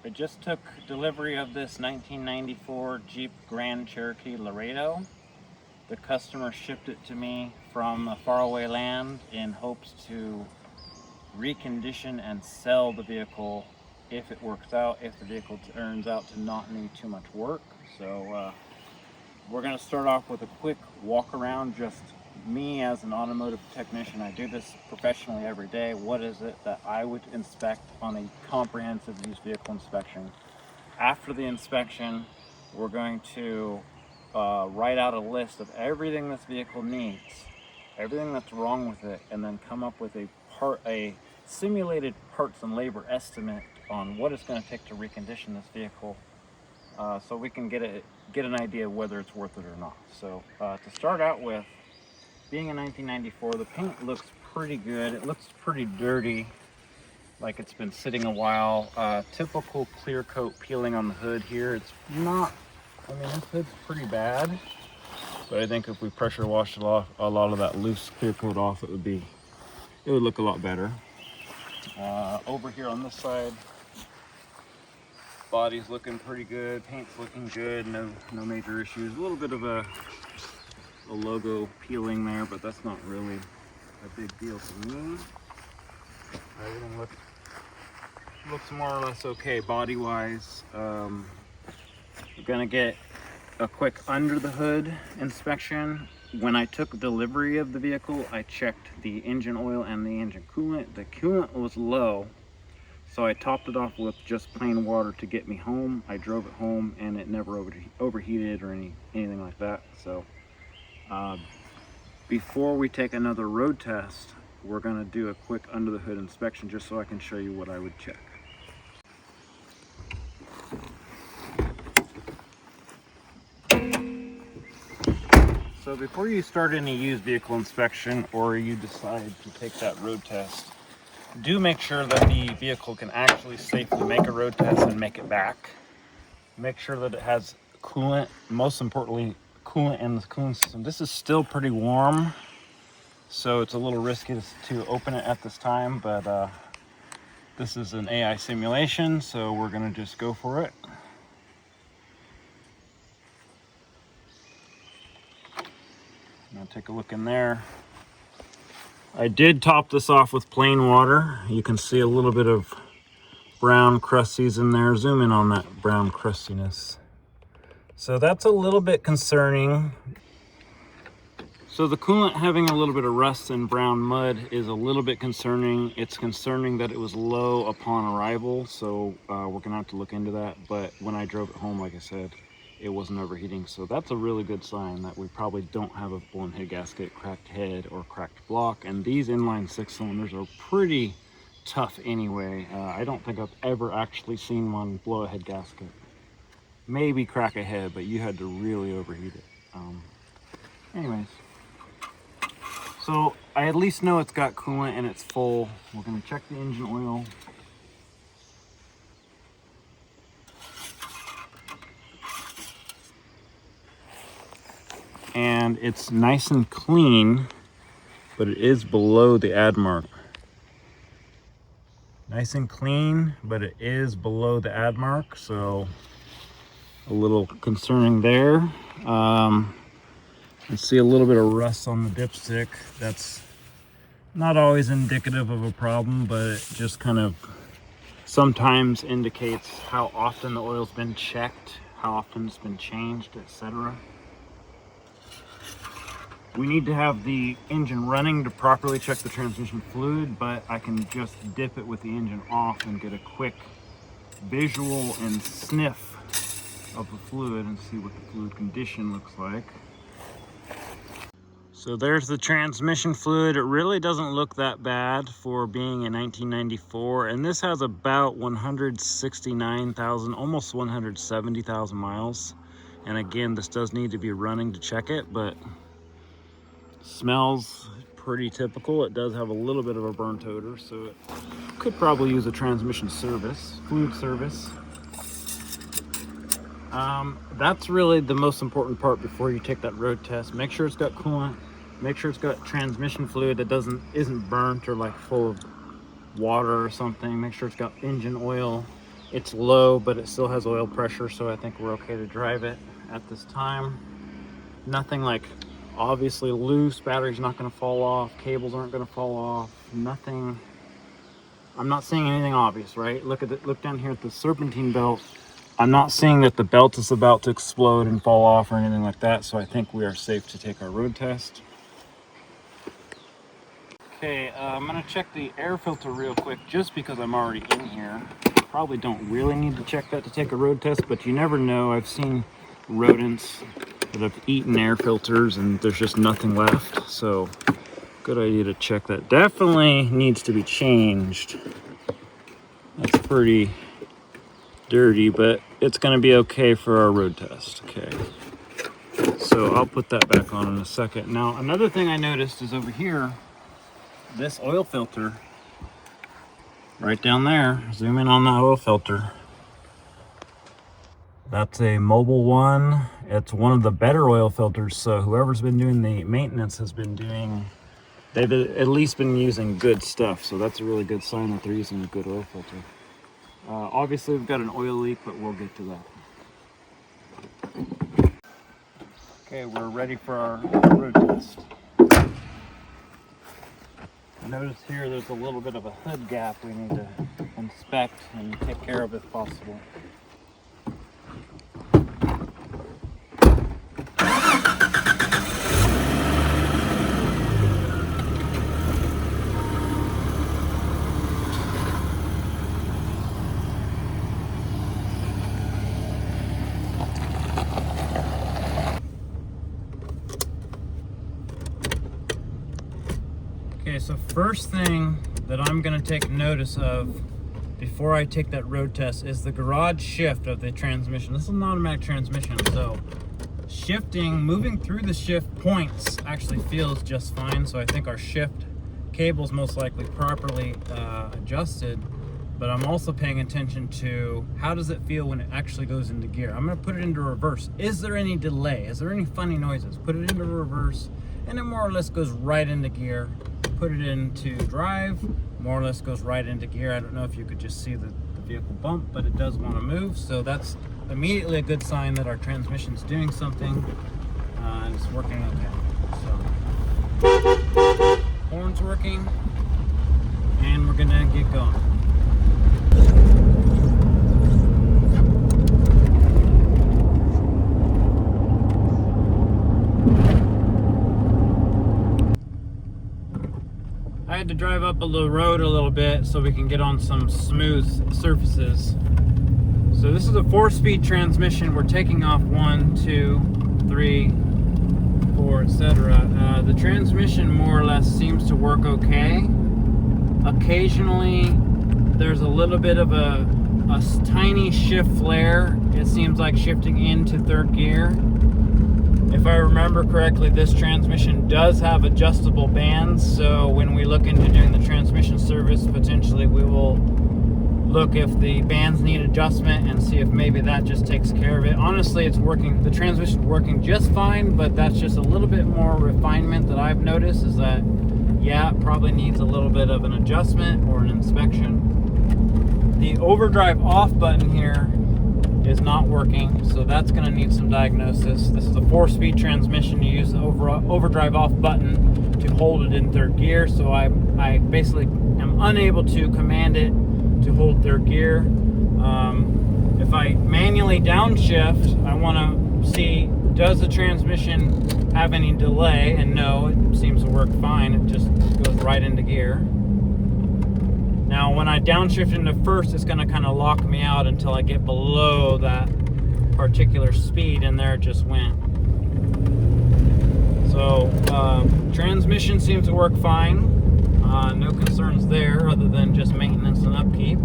I just took delivery of this 1994 Jeep Grand Cherokee Laredo. The customer shipped it to me from a faraway land in hopes to recondition and sell the vehicle if it works out, if the vehicle turns out to not need too much work. So we're going to start off with a quick walk around, just me as an automotive technician. I do this professionally every day. What is it that I would inspect on a comprehensive used vehicle inspection? After the inspection, we're going to write out a list of everything this vehicle needs, everything that's wrong with it, and then come up with a simulated parts and labor estimate on what it's going to take to recondition this vehicle, so we can get an idea of whether it's worth it or not. So to start out with, being a 1994, the paint looks pretty good. It looks pretty dirty, like it's been sitting a while. Typical clear coat peeling on the hood here. It's not, I mean, this hood's pretty bad, but I think if we pressure washed a lot of that loose clear coat off, it would look a lot better. Over here on this side, body's looking pretty good, paint's looking good, no major issues. A little bit of a logo peeling there, but that's not really a big deal to me. Everything looks more or less okay body wise. We're gonna get a quick under the hood inspection. When I took delivery of the vehicle, I checked the engine oil and the engine coolant. The coolant was low, so I topped it off with just plain water to get me home. I drove it home and it never overheated or anything like that. So before we take another road test, we're going to do a quick under the hood inspection just so I can show you what I would check. So before you start any used vehicle inspection or you decide to take that road test, do make sure that the vehicle can actually safely make a road test and make it back. Make sure that it has coolant, most importantly coolant in the coolant system. This is still pretty warm, so it's a little risky to open it at this time, but this is an AI simulation, so we're going to just go for it. Now take a look in there. I did top this off with plain water. You can see a little bit of brown crusties in there. Zoom in on that brown crustiness. So that's a little bit concerning. So the coolant having a little bit of rust and brown mud is a little bit concerning. It's concerning that it was low upon arrival, so we're gonna have to look into that. But when I drove it home, like I said, it wasn't overheating. So that's a really good sign that we probably don't have a blown head gasket, cracked head, or cracked block. And these inline 6-cylinders are pretty tough anyway. I don't think I've ever actually seen one blow a head gasket. Maybe crack a head, but you had to really overheat it. Anyways, so I at least know it's got coolant and it's full. We're gonna check the engine oil. And it's nice and clean, but it is below the add mark. Nice and clean, but it is below the add mark, so a little concerning there. You see a little bit of rust on the dipstick. That's not always indicative of a problem, but it just kind of sometimes indicates how often the oil's been checked, how often it's been changed, etc. We need to have the engine running to properly check the transmission fluid, but I can just dip it with the engine off and get a quick visual and sniff of the fluid and see what the fluid condition looks like. So there's the transmission fluid. It really doesn't look that bad for being a 1994, and this has about 169,000, almost 170,000 miles. And again, this does need to be running to check it, but smells pretty typical. It does have a little bit of a burnt odor, so it could probably use a transmission service, fluid service. That's really the most important part before you take that road test. Make sure it's got coolant. Make sure it's got transmission fluid that isn't burnt or like full of water or something. Make sure it's got engine oil. It's low, but it still has oil pressure, so I think we're okay to drive it at this time. Nothing like obviously loose, battery's not going to fall off, cables aren't going to fall off, nothing. I'm not seeing anything obvious, right? Look down here at the serpentine belt. I'm not seeing that the belt is about to explode and fall off or anything like that, so I think we are safe to take our road test. Okay, I'm gonna check the air filter real quick just because I'm already in here. Probably don't really need to check that to take a road test, but you never know. I've seen rodents that have eaten air filters and there's just nothing left, so good idea to check that. Definitely needs to be changed. That's pretty dirty, but it's gonna be okay for our road test. Okay, so I'll put that back on in a second. Now, another thing I noticed is over here, this oil filter, right down there, zoom in on that oil filter. That's a Mobile one. It's one of the better oil filters, so whoever's been doing the maintenance has been doing, they've at least been using good stuff, so that's a really good sign that they're using a good oil filter. Obviously we've got an oil leak, but we'll get to that. Okay, we're ready for our road test. Notice here there's a little bit of a hood gap we need to inspect and take care of if possible. Okay, so first thing that I'm going to take notice of before I take that road test is the garage shift of the transmission. This is an automatic transmission, so shifting, moving through the shift points actually feels just fine. So I think our shift cable's most likely properly adjusted, but I'm also paying attention to how does it feel when it actually goes into gear. I'm going to put it into reverse. Is there any delay? Is there any funny noises? Put it into reverse, and it more or less goes right into gear. Put it into drive, more or less goes right into gear. I don't know if you could just see the vehicle bump, but it does want to move, so that's immediately a good sign that our transmission's doing something and it's working okay. So horn's working, and we're gonna get going. I had to drive up the road a little bit so we can get on some smooth surfaces. So this is a 4-speed transmission. We're taking off 1, 2, 3, 4, etc. The transmission more or less seems to work okay. Occasionally there's a little bit of a tiny shift flare. It seems like shifting into third gear. If I remember correctly, this transmission does have adjustable bands, so when we look into doing the transmission service, potentially we will look if the bands need adjustment and see if maybe that just takes care of it. Honestly, it's working, the transmission's working just fine, but that's just a little bit more refinement that I've noticed, is that, yeah, it probably needs a little bit of an adjustment or an inspection. The overdrive off button here is not working, so that's going to need some diagnosis. This is a 4-speed transmission. You use the overdrive off button to hold it in third gear, so I basically am unable to command it to hold third gear. If I manually downshift, I want to see, does the transmission have any delay, and no, it seems to work fine. It just goes right into gear. Now, when I downshift into first, it's going to kind of lock me out until I get below that particular speed, and there it just went. So, transmission seems to work fine. No concerns there other than just maintenance and upkeep.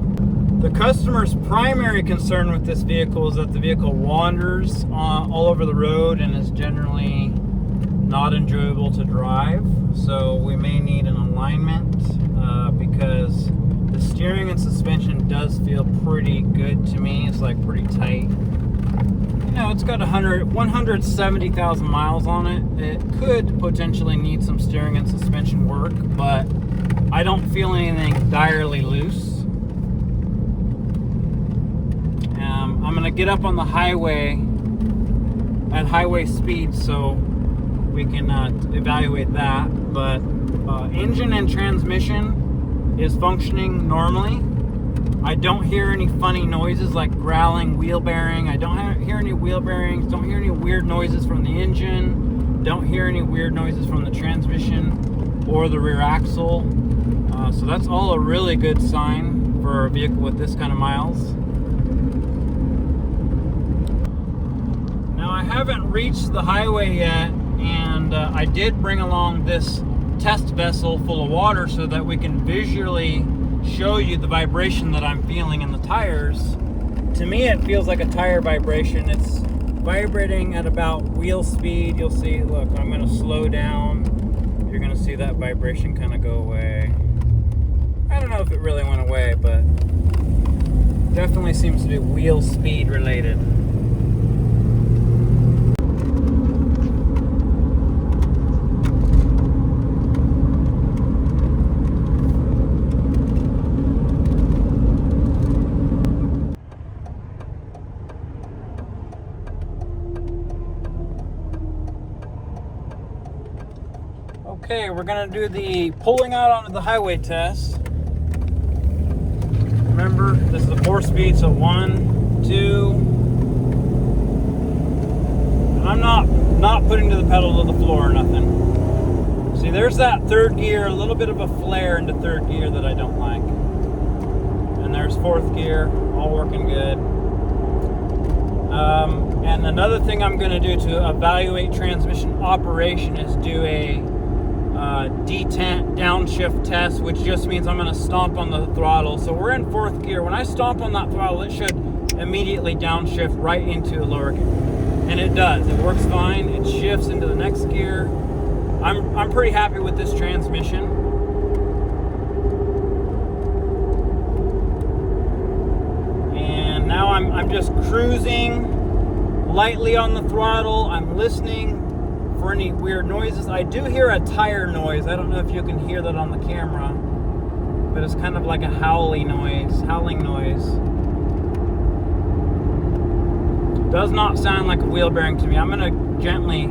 The customer's primary concern with this vehicle is that the vehicle wanders all over the road and is generally not enjoyable to drive. So we may need an alignment because the steering and suspension does feel pretty good to me. It's like pretty tight. You know, it's got 170,000 miles on it. It could potentially need some steering and suspension work, but I don't feel anything direly loose. I'm gonna get up on the highway at highway speed so we can evaluate that. But engine and transmission is functioning normally. I don't hear any funny noises like growling wheel bearing. I don't hear any wheel bearings. Don't hear any weird noises from the engine. Don't hear any weird noises from the transmission or the rear axle. So that's all a really good sign for a vehicle with this kind of miles. Now I haven't reached the highway yet, and I did bring along this test vessel full of water so that we can visually show you the vibration that I'm feeling in the tires. To me, it feels like a tire vibration. It's vibrating at about wheel speed. You'll see, look, I'm going to slow down. You're going to see that vibration kind of go away. I don't know if it really went away, but definitely seems to be wheel speed related. Okay, we're gonna do the pulling out onto the highway test. Remember, this is a 4-speed, so 1, 2. And I'm not putting to the pedal to the floor or nothing. See, there's that third gear, a little bit of a flare into third gear that I don't like. And there's fourth gear, all working good. And another thing I'm gonna do to evaluate transmission operation is do a detent downshift test, which just means I'm going to stomp on the throttle. So we're in fourth gear. When I stomp on that throttle, it should immediately downshift right into a lower gear, and it does. It works fine. It shifts into the next gear. I'm pretty happy with this transmission. And now I'm just cruising lightly on the throttle. I'm listening for any weird noises. I do hear a tire noise. I don't know if you can hear that on the camera, but it's kind of like a howling noise. Does not sound like a wheel bearing to me. I'm going to gently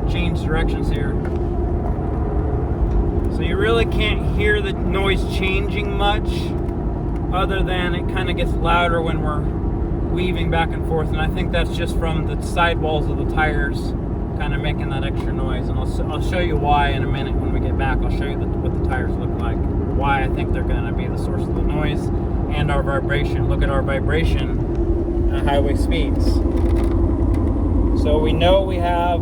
change directions here. So you really can't hear the noise changing much, other than it kind of gets louder when we're weaving back and forth, and I think that's just from the sidewalls of the tires kind of making that extra noise. And I'll show you why in a minute when we get back. I'll show you what the tires look like, why I think they're going to be the source of the noise, and our vibration. Look at our vibration at highway speeds. So we know we have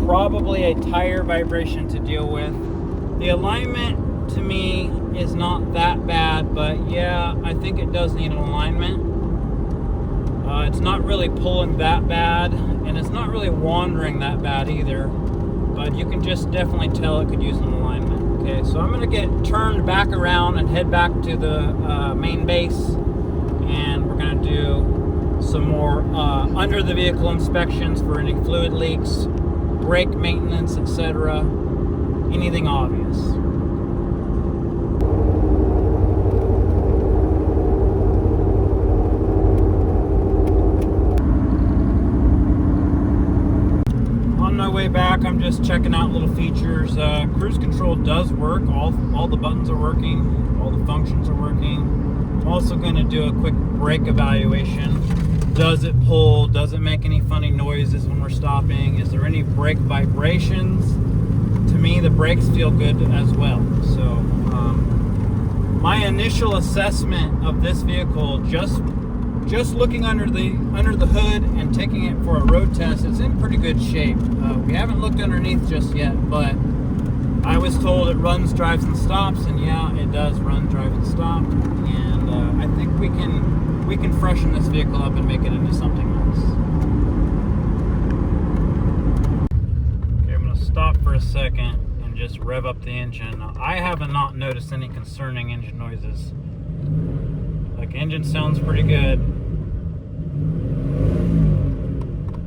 probably a tire vibration to deal with. The alignment to me is not that bad, but yeah, I think it does need an alignment. It's not really pulling that bad, and it's not really wandering that bad either, but you can just definitely tell it could use an alignment. Okay, so I'm going to get turned back around and head back to the main base, and we're going to do some more under the vehicle inspections for any fluid leaks, brake maintenance, etc. Anything obvious. Way back, I'm just checking out little features. Cruise control does work. All the buttons are working. All the functions are working. I'm also going to do a quick brake evaluation. Does it pull? Does it make any funny noises when we're stopping? Is there any brake vibrations? To me, the brakes feel good as well. So my initial assessment of this vehicle, just looking under the hood and taking it for a road test, it's in pretty good shape. We haven't looked underneath just yet, but I was told it runs, drives, and stops, and yeah, it does run, drive, and stop. And I think we can freshen this vehicle up and make it into something else. Okay, I'm going to stop for a second and just rev up the engine. I have not noticed any concerning engine noises. Like, engine sounds pretty good.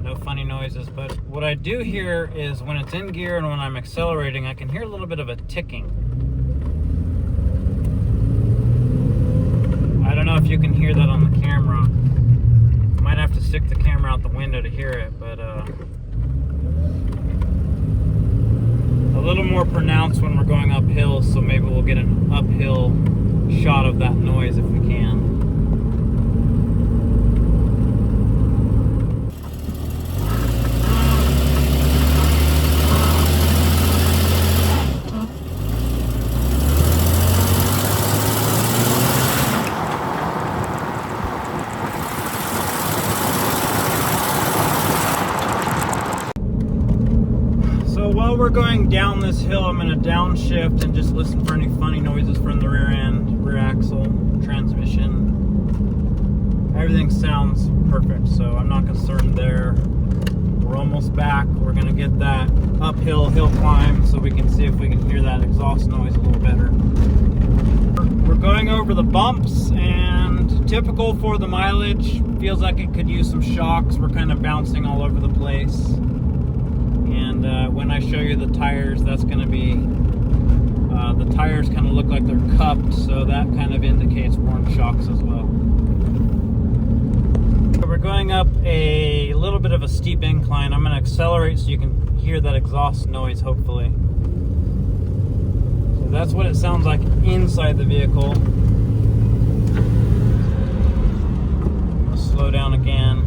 No funny noises, but what I do hear is when it's in gear and when I'm accelerating, I can hear a little bit of a ticking. I don't know if you can hear that on the camera. Might have to stick the camera out the window to hear it, but a little more pronounced when we're going uphill, so maybe we'll get an uphill shot of that noise if we can. While we're going down this hill, I'm going to downshift and just listen for any funny noises from the rear end, rear axle, transmission. Everything sounds perfect, so I'm not concerned there. We're almost back. We're going to get that uphill hill climb so we can see if we can hear that exhaust noise a little better. We're going over the bumps, and typical for the mileage, feels like it could use some shocks. We're kind of bouncing all over the place. And when I show you the tires, that's going to be, the tires kind of look like they're cupped, so that kind of indicates worn shocks as well. So we're going up a little bit of a steep incline. I'm going to accelerate so you can hear that exhaust noise, hopefully. So that's what it sounds like inside the vehicle. I'll slow down again.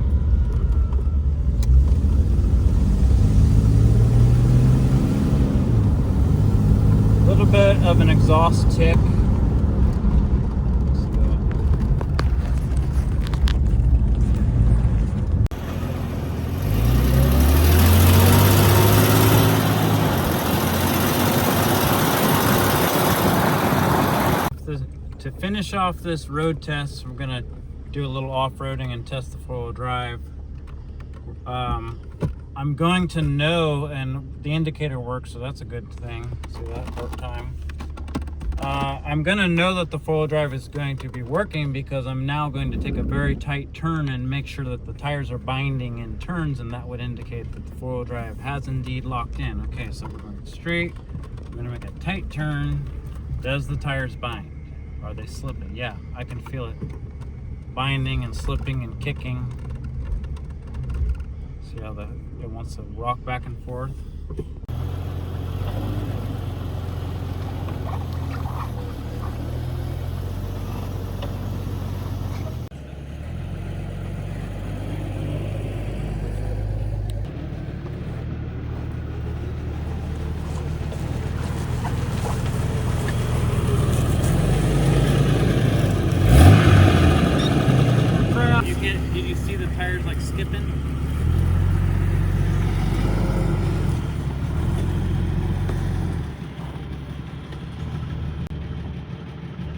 A little bit of an exhaust tick. To finish off this road test, we're gonna do a little off-roading and test the four-wheel drive. I'm going to know, and the indicator works, so that's a good thing. See that part time. I'm gonna know that the four-wheel drive is going to be working because I'm now going to take a very tight turn and make sure that the tires are binding in turns, and that would indicate that the four-wheel drive has indeed locked in. Okay, so we're going straight. I'm gonna make a tight turn. Does the tires bind? Are they slipping? Yeah, I can feel it binding and slipping and kicking. See how it wants to rock back and forth. Did you see the tires like skipping?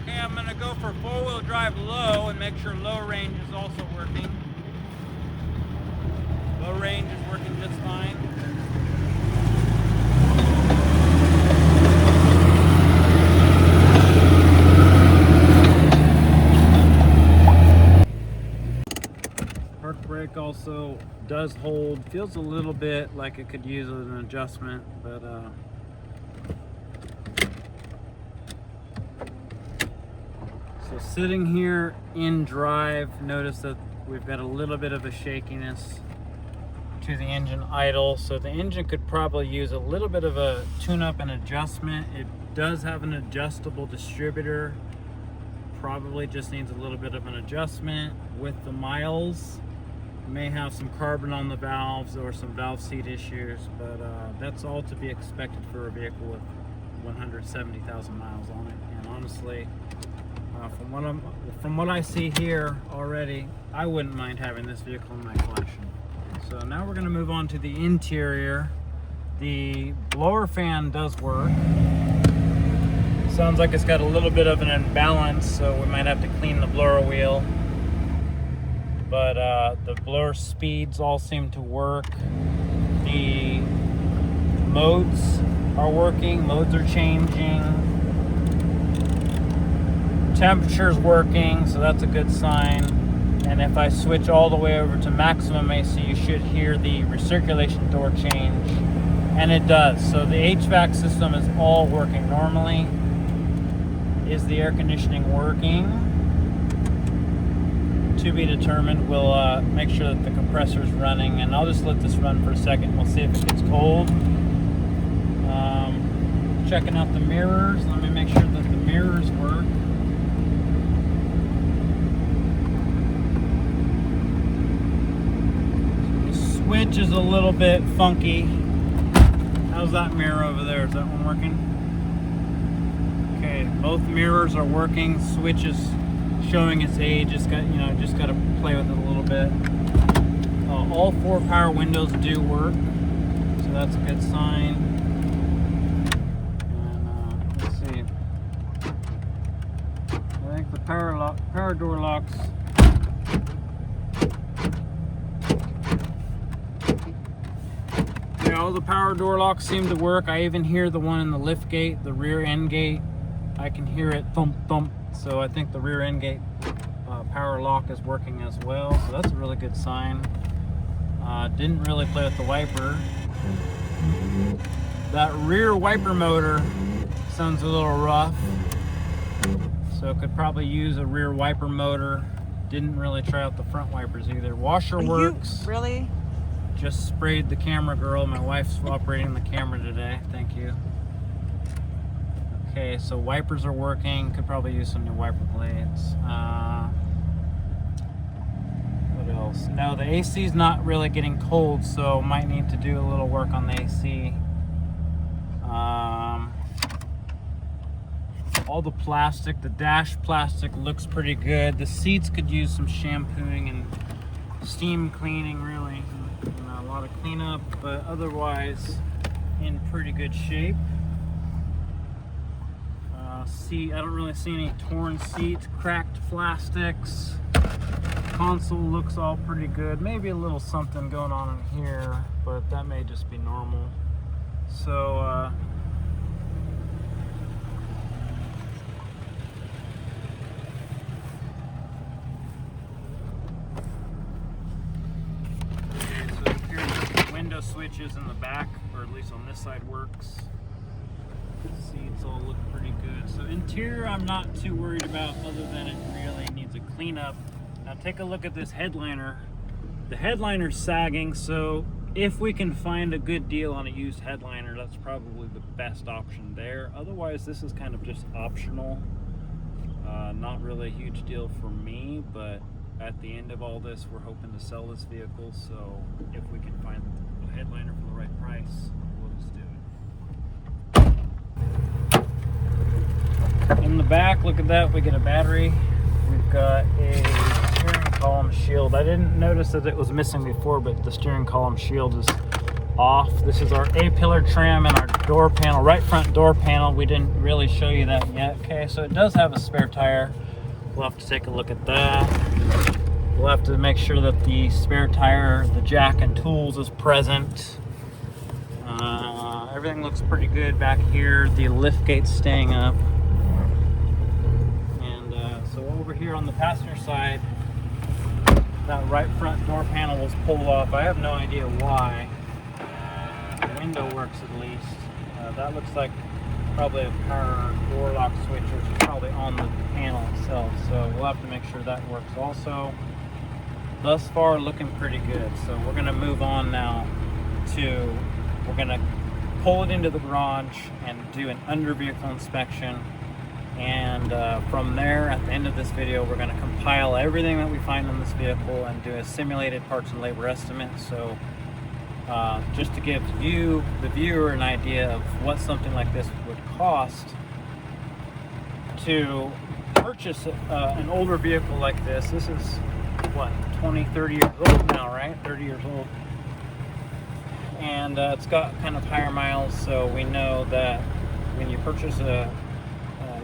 Okay, I'm gonna go for four-wheel drive low and make sure low range is also working. Low range is working just fine. Park brake also does hold. Feels a little bit like it could use an adjustment, but so sitting here in drive, notice that we've got a little bit of a shakiness to the engine idle, so the engine could probably use a little bit of a tune-up and adjustment. It does have an adjustable distributor, probably just needs a little bit of an adjustment. With the miles, may have some carbon on the valves or some valve seat issues, but that's all to be expected for a vehicle with 170,000 miles on it. And honestly, from what I see here already, I wouldn't mind having this vehicle in my collection. So now we're going to move on to the interior. The blower fan does work. Sounds like it's got a little bit of an imbalance, so we might have to clean the blower wheel. But the blower speeds all seem to work. The modes are working, modes are changing. Temperature's working, so that's a good sign. And if I switch all the way over to maximum AC, you should hear the recirculation door change. And it does. So the HVAC system is all working normally. Is the air conditioning working? to be determined. We'll make sure that the compressor's running, and I'll just let this run for a second. We'll see if it gets cold. Checking out the mirrors. Let me make sure that the mirrors work. The switch is a little bit funky. How's that mirror over there? Is that one working? Okay, both mirrors are working. Switch is showing its age. Just got to play with it a little bit. All 4 power windows do work, so that's a good sign. I think the power door locks. Yeah, all the power door locks seem to work. I even hear the one in the lift gate, the rear end gate. I can hear it thump thump. So I think the rear end gate power lock is working as well. So that's a really good sign. Didn't really play with the wiper. That rear wiper motor sounds a little rough. So could probably use a rear wiper motor. Didn't really try out the front wipers either. Washer works. Really? Just sprayed the camera girl. My wife's operating the camera today. Thank you. Okay, so wipers are working. Could probably use some new wiper blades. What else? No, the AC is not really getting cold, so might need to do a little work on the AC. All the plastic, the dash plastic looks pretty good. The seats could use some shampooing and steam cleaning, really. A lot of cleanup, but otherwise in pretty good shape. I don't really see any torn seats, cracked plastics. Console looks all pretty good. Maybe a little something going on in here, but that may just be normal. So window switches in the back, or at least on this side, works. Seats all look pretty good. So interior I'm not too worried about, other than it really needs a cleanup. Now take a look at this headliner. The headliner's sagging, so if we can find a good deal on a used headliner, that's probably the best option there. Otherwise, this is kind of just optional. Not really a huge deal for me, but at the end of all this, we're hoping to sell this vehicle, so if we can find a headliner for the right price, we'll just do it. In the back, look at that, we get a battery. We've got a steering column shield. I didn't notice that it was missing before, but the steering column shield is off. This is our A-pillar trim and our door panel, right front door panel. We didn't really show you that yet. Okay, so it does have a spare tire. We'll have to take a look at that. We'll have to make sure that the spare tire, the jack and tools is present. Everything looks pretty good back here. The lift gate's staying up. And so over here on the passenger side, that right front door panel was pulled off. I have no idea why. The window works at least. That looks like probably a power door lock switch, which is probably on the panel itself. So we'll have to make sure that works also. Thus far, looking pretty good. So we're gonna move on now to, we're gonna pull it into the garage and do an under vehicle inspection. And from there, at the end of this video, we're gonna compile everything that we find in this vehicle and do a simulated parts and labor estimate. So just to give you, the viewer, an idea of what something like this would cost to purchase an older vehicle like this. This is what, 20, 30 years old now, right? 30 years old. And it's got kind of higher miles, so we know that when you purchase a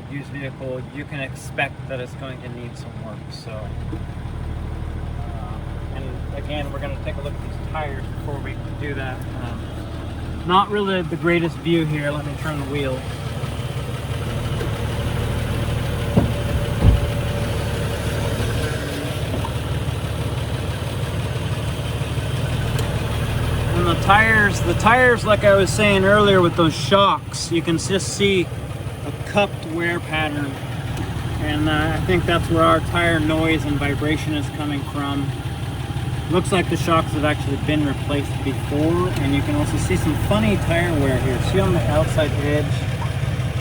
used vehicle, you can expect that it's going to need some work. So, and again, we're going to take a look at these tires before we do that. Not really the greatest view here. Let me turn the wheel. And the tires, like I was saying earlier with those shocks, you can just see a cupped wear pattern And I think that's where our tire noise and vibration is coming from. Looks like the shocks have actually been replaced before, and you can also see some funny tire wear here. See on the outside edge?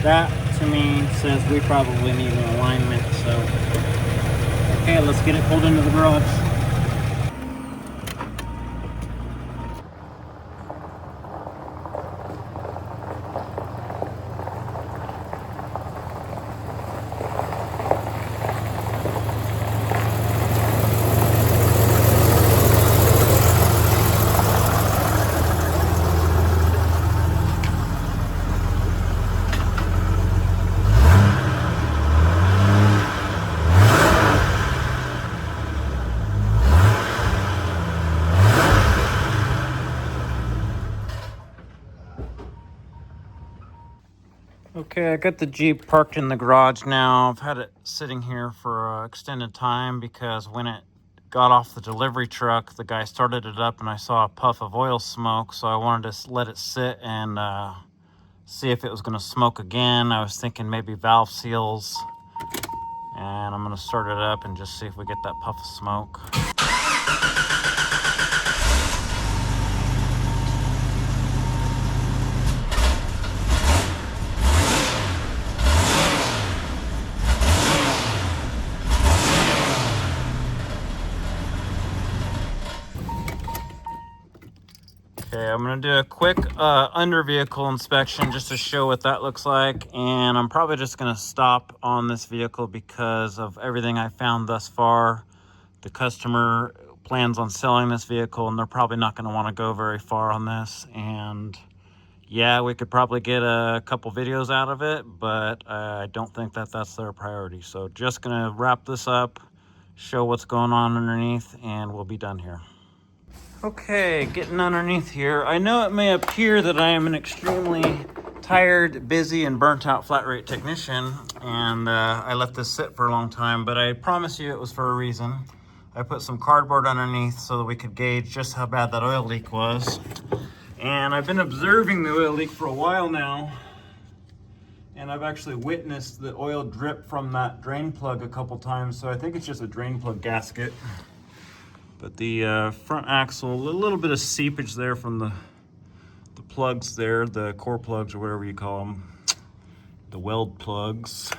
That to me says we probably need an alignment. So, okay, let's get it pulled into the garage. Okay, I got the Jeep parked in the garage now. I've had it sitting here for extended time because when it got off the delivery truck, the guy started it up and I saw a puff of oil smoke, so I wanted to let it sit and see if it was going to smoke again. I was thinking maybe valve seals, and I'm going to start it up and just see if we get that puff of smoke. Okay, I'm going to do a quick under vehicle inspection just to show what that looks like, and I'm probably just going to stop on this vehicle because of everything I found thus far. The customer plans on selling this vehicle, and they're probably not going to want to go very far on this. And yeah, we could probably get a couple videos out of it, but I don't think that that's their priority. So just going to wrap this up, show what's going on underneath, and we'll be done here. Okay, getting underneath here. I know it may appear that I am an extremely tired, busy, and burnt out flat rate technician, and I let this sit for a long time, but I promise you it was for a reason. I put some cardboard underneath so that we could gauge just how bad that oil leak was. And I've been observing the oil leak for a while now, and I've actually witnessed the oil drip from that drain plug a couple times, so I think it's just a drain plug gasket. But the front axle, a little bit of seepage there from the plugs there, the core plugs or whatever you call them, the weld plugs.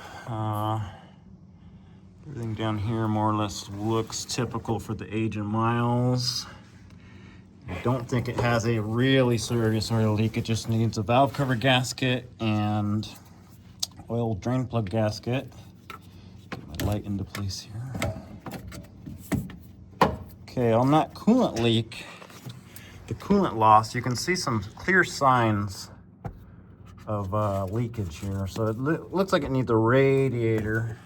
Everything down here more or less looks typical for the age and miles. I don't think it has a really serious oil leak. It just needs a valve cover gasket and oil drain plug gasket. Get my light into place here. Okay, on that coolant leak, the coolant loss, you can see some clear signs of leakage here. So it looks like it needs a radiator.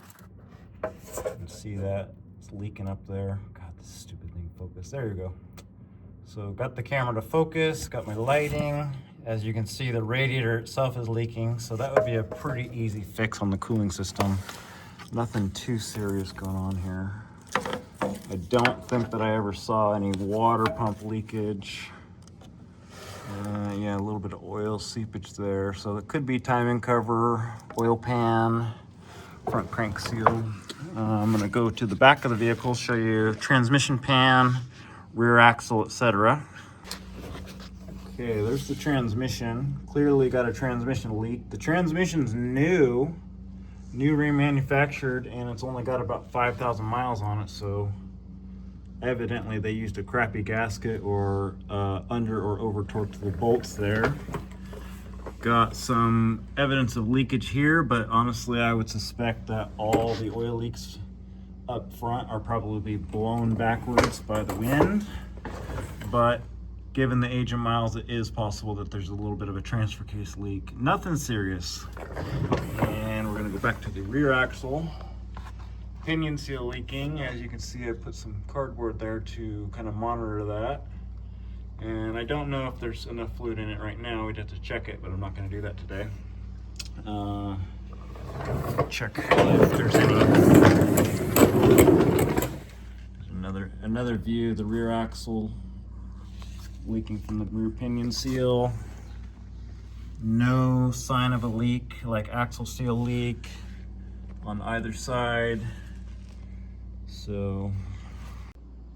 You can see that it's leaking up there. God, this stupid thing focus. There you go. So got the camera to focus, got my lighting. As you can see, the radiator itself is leaking, so that would be a pretty easy fix on the cooling system. Nothing too serious going on here. I don't think that I ever saw any water pump leakage. Yeah, a little bit of oil seepage there. So it could be timing cover, oil pan, front crank seal. I'm gonna go to the back of the vehicle, show you transmission pan, rear axle, etc. Okay, there's the transmission. Clearly got a transmission leak. The transmission's new remanufactured, and it's only got about 5,000 miles on it, so evidently they used a crappy gasket or under or over torqued the bolts there. Got some evidence of leakage here, but honestly I would suspect that all the oil leaks up front are probably blown backwards by the wind. But given the age of miles, it is possible that there's a little bit of a transfer case leak. Nothing serious. And we're gonna go back to the rear axle. Pinion seal leaking. As you can see, I put some cardboard there to kind of monitor that. And I don't know if there's enough fluid in it right now. We'd have to check it, but I'm not gonna do that today. Check if there's any. There's another view of the rear axle leaking from the rear pinion seal. No sign of a leak, like axle seal leak, on either side. So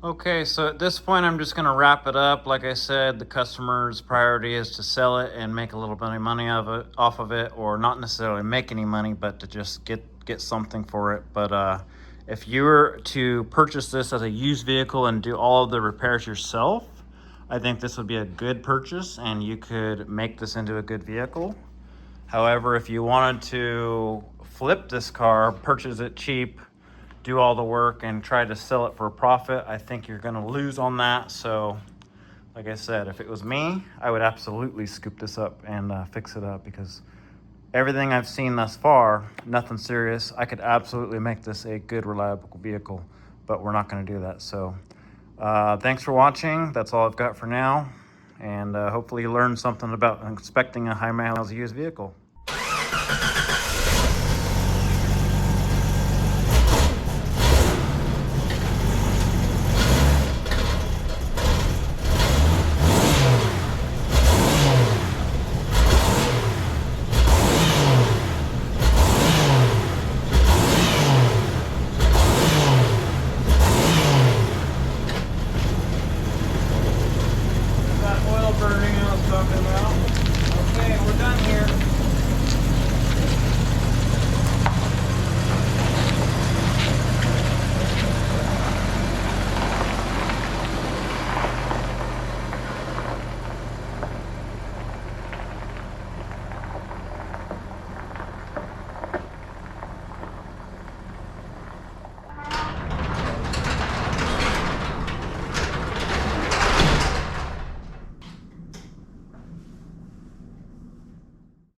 okay, so at this point I'm just going to wrap it up. Like I said, the customer's priority is to sell it and make a little bit of money off of it, or not necessarily make any money, but to just get something for it. But if you were to purchase this as a used vehicle and do all of the repairs yourself, I think this would be a good purchase and you could make this into a good vehicle. However, if you wanted to flip this car, purchase it cheap, do all the work and try to sell it for a profit, I think you're gonna lose on that. So like I said, if it was me, I would absolutely scoop this up and fix it up, because everything I've seen thus far, nothing serious. I could absolutely make this a good, reliable vehicle, but we're not gonna do that. So thanks for watching. That's all I've got for now. And hopefully you learned something about inspecting a high mileage used vehicle.